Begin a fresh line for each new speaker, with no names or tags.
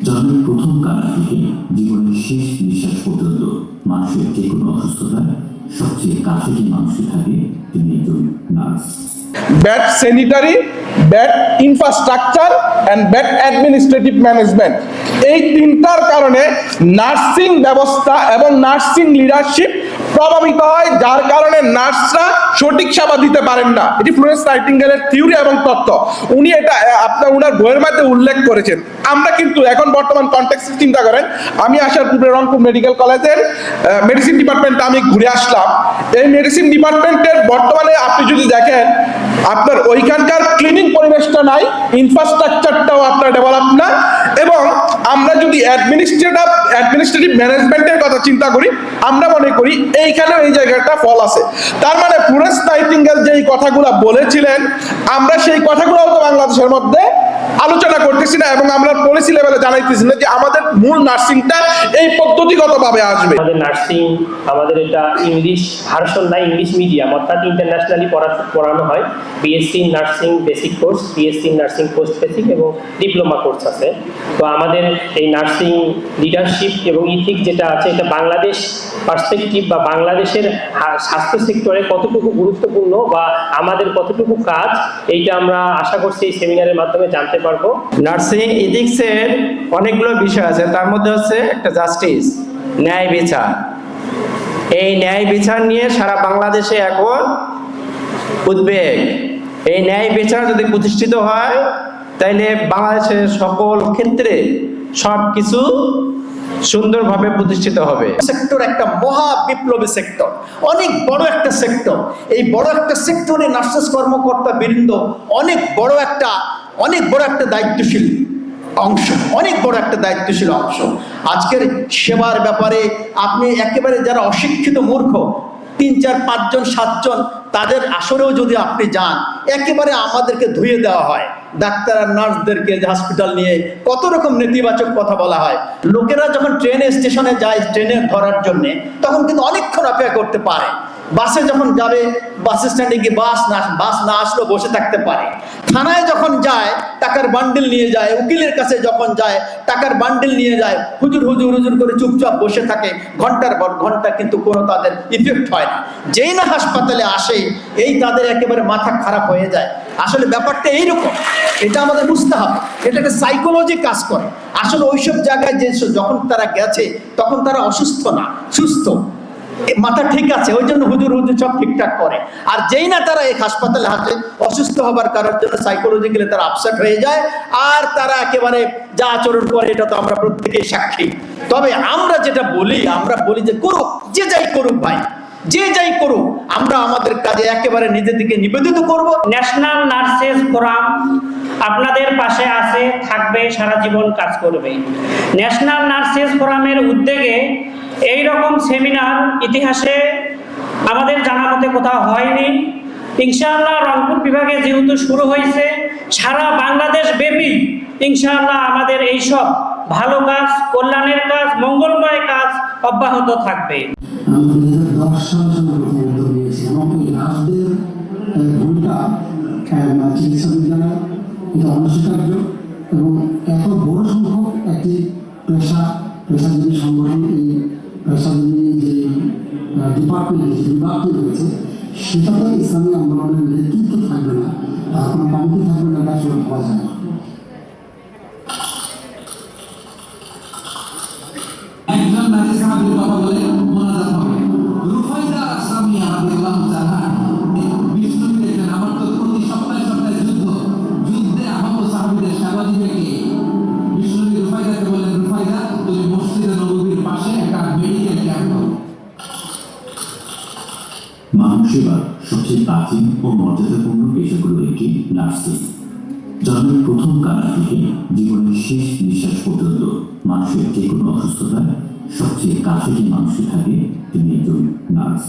জন্মের প্রথম কাল থেকে জীবনের শেষ নিঃশ্বাস পর্যন্ত মানুষের যে কোনো অসুস্থতায় সবচেয়ে কাছে যে মানুষটি থাকে তিনি একজন nurse.
Bad sanitary, bad infrastructure and bad administrative management, এই তিনটার কারণে নার্সিং ব্যবস্থা এবং নার্সিং লিডারশিপ প্রভাবিত হয়, যার কারণে নার্সরা সঠিক সেবা দিতে পারেন না। এটি ফ্লোরেন্স নাইটিঙ্গেলের থিওরি এবং তত্ত্ব। উনি এটা ওনার বইয়ের মধ্যে উল্লেখ করেছেন। আমরা কিন্তু এখন বর্তমান কনটেক্সটে চিন্তা করেন, আমি আসার পূর্বে রংপুর মেডিকেল কলেজের মেডিসিন ডিপার্টমেন্টে আমি ঘুরে আসলাম। এই মেডিসিন ডিপার্টমেন্টের বর্তমানে আপনি যদি দেখেন, আপনার ওইখানকার ক্লিনিং পরিবেশটা নাই, ইনফ্রাস্ট্রাকচারটাও আপনার ডেভেলপ না, এবং আমরা যদি অ্যাডমিনিস্ট্রেটিভ ম্যানেজমেন্টের কথা চিন্তা করি, আমরা মনে করি এইখানেও এই জায়গাটা ফল আছে। তার মানে ফ্লোরেন্স নাইটিঙ্গেল যেই কথাগুলো বলেছিলেন, আমরা সেই কথাগুলো তো বাংলাদেশের মধ্যে আলোচনা করতেছি না, এবং আমরা পলিসি লেভেলে জানাইতেছি না যে আমাদের মূল নার্সিংটা এই পদ্ধতিগতভাবে আসবে।
আমাদের নার্সিং, আমাদের এটা ইংলিশ ভার্সন না, ইংলিশ মিডিয়াম, অর্থাৎ ইন্টারন্যাশনালি পড়ানো হয়। BSc nursing basic course, BSc nursing post basic এবং ডিপ্লোমা কোর্স আছে। তো আমাদের এই নার্সিং লিডারশিপ এবং ইথিক যেটা আছে, এটা বাংলাদেশ পার্সপেক্টিভ বা বাংলাদেশের স্বাস্থ্য সেক্টরে কতটুকু গুরুত্বপূর্ণ বা আমাদের কতটুকু কাজ, এইটা আমরা আশা করছি এই সেমিনারের মাধ্যমে জানতে পারবো।
নার্সিং ইথিক্সের অনেকগুলো বিষয় আছে, তার মধ্যে হচ্ছে একটা জাস্টিস, ন্যায় বিচার। এই ন্যায় বিচার নিয়ে সারা বাংলাদেশে এখন উদ্বেগ। এই ন্যায় বিচার যদি প্রতিষ্ঠিত হয়, তাইলে বাংলাদেশের সকল ক্ষেত্রে সবকিছু সুন্দরভাবে প্রতিষ্ঠিত হবে।
সেক্টর একটা মহা বিপ্লবী সেক্টর, অনেক বড় একটা সেক্টর। এই বড় একটা সেক্টরে নার্সেস কর্মকর্তা বৃন্দ অনেক বড় একটা দায়িত্বশীল অংশ, অনেক বড় একটা দায়িত্বশীল অংশ। আজকের সেবার ব্যাপারে আপনি একেবারে যারা অশিক্ষিত মূর্খ 3, 4, 5 জন 7 জন তাদের আসরেও যদি আপনি যান, একেবারে আমাদেরকে ধুয়ে দেওয়া হয়। ডাক্তার আর নার্সদেরকে হসপিটাল নিয়ে কত রকম নেতিবাচক কথা বলা হয়। লোকেরা যখন ট্রেনে স্টেশনে যায় ট্রেনে ধরার জন্য, তখন কিন্তু অনেকক্ষণ অপেক্ষা করতে পারে। বাসে যখন যাবে, বাস স্ট্যান্ডে গিয়ে বাস না আসলেও বসে থাকতে পারে। থানায় যখন যায় টাকার বান্ডিল নিয়ে যায়, উকিলের কাছে যখন যায় টাকার বান্ডিল নিয়ে যায়, হুজুর হুজুর হুজুর করে চুপচাপ বসে থাকে ঘন্টার পর ঘন্টা, কিন্তু কোনো তাদের ইফেক্ট হয় না। যেই না হাসপাতালে আসে, এই তাদের একেবারে মাথা খারাপ হয়ে যায়। আসলে ব্যাপারটা এইরকম, এটা আমাদের বুঝতে হবে। এটা একটা সাইকোলজি কাজ করে। আসলে ওইসব জায়গায় যখন তারা গেছে, তখন তারা অসুস্থ না, সুস্থ, মাথা ঠিক আছে, ওই জন্য হুজুর হুজুর সব ঠিকঠাক করে। আর যেই না তারা এই হাসপাতালে হাতে অসুস্থ হবার কারণের জন্য সাইকোলজিক্যালি তারা আপসেট হয়ে যায়, আর তারা একেবারে যা আচরণ করে, এটা তো আমরা প্রত্যেকেই সাক্ষী। তবে আমরা যেটা বলি, আমরা বলি যে করুক, যে যাই করুক ভাই, যে যাই করুক, আমরা আমাদের কাজে একেবারে নিজের দিকে নিবেদিত করব।
ন্যাশনাল নার্সেস ফোরাম আপনাদের পাশে আছে, থাকবে, সারা জীবন কাজ করবে। ন্যাশনাল নার্সেস ফোরামের উদ্যোগে এই রকম সেমিনার ইতিহাসে আমাদের জানা মতে কোথাও হয়নি। ইনশাআল্লাহ রংপুর বিভাগে যেহেতু শুরু হয়েছে, সারা বাংলাদেশ ব্যাপী ইনশাআল্লাহ আমাদের এইসব ভালো কাজ, কল্যাণের কাজ, মঙ্গলময় কাজ অব্যাহত থাকবে।
এবং এত বড় সংখ্যক একটি পেশাজীবী সংগঠন, এই পেশাজীবী যে ডিপার্টমেন্ট, যে বিভাগটি রয়েছে, সেটাতে ইসলামী আন্দোলনের নেতৃত্ব থাকবে না, কোনো কমিটি থাকবে না, এটা আসলে পাওয়া যায় না।
একজন নারী সাহাবীর কথা বলে মোনাজাত হবে। রুফাইদা আসলামিয়া রাদিয়াল্লাহু তাআলা বিষ্ণু দেখেন, আমার তো প্রতি সপ্তাহে যুদ্ধে আহত সাহাবীদের সেবা দিবে কে? বিষ্ণু রুফাইদাকে বললেন, রুফাইদা তুমি মসজিদে নববীর পাশে একটা মেডিকেল ক্যাম্প করো।
মানব সেবার সবচেয়ে প্রাচীন ও মর্যাদাপূর্ণ পেশাগুলোর একটি নার্সিং। জন্মের প্রথম কাল থেকে জীবনের শেষ নিঃশ্বাস পর্যন্ত মানুষের যে কোনো অসুস্থতায় সবচেয়ে কাছে যে মানুষটি থাকে তিনি একজন নার্স।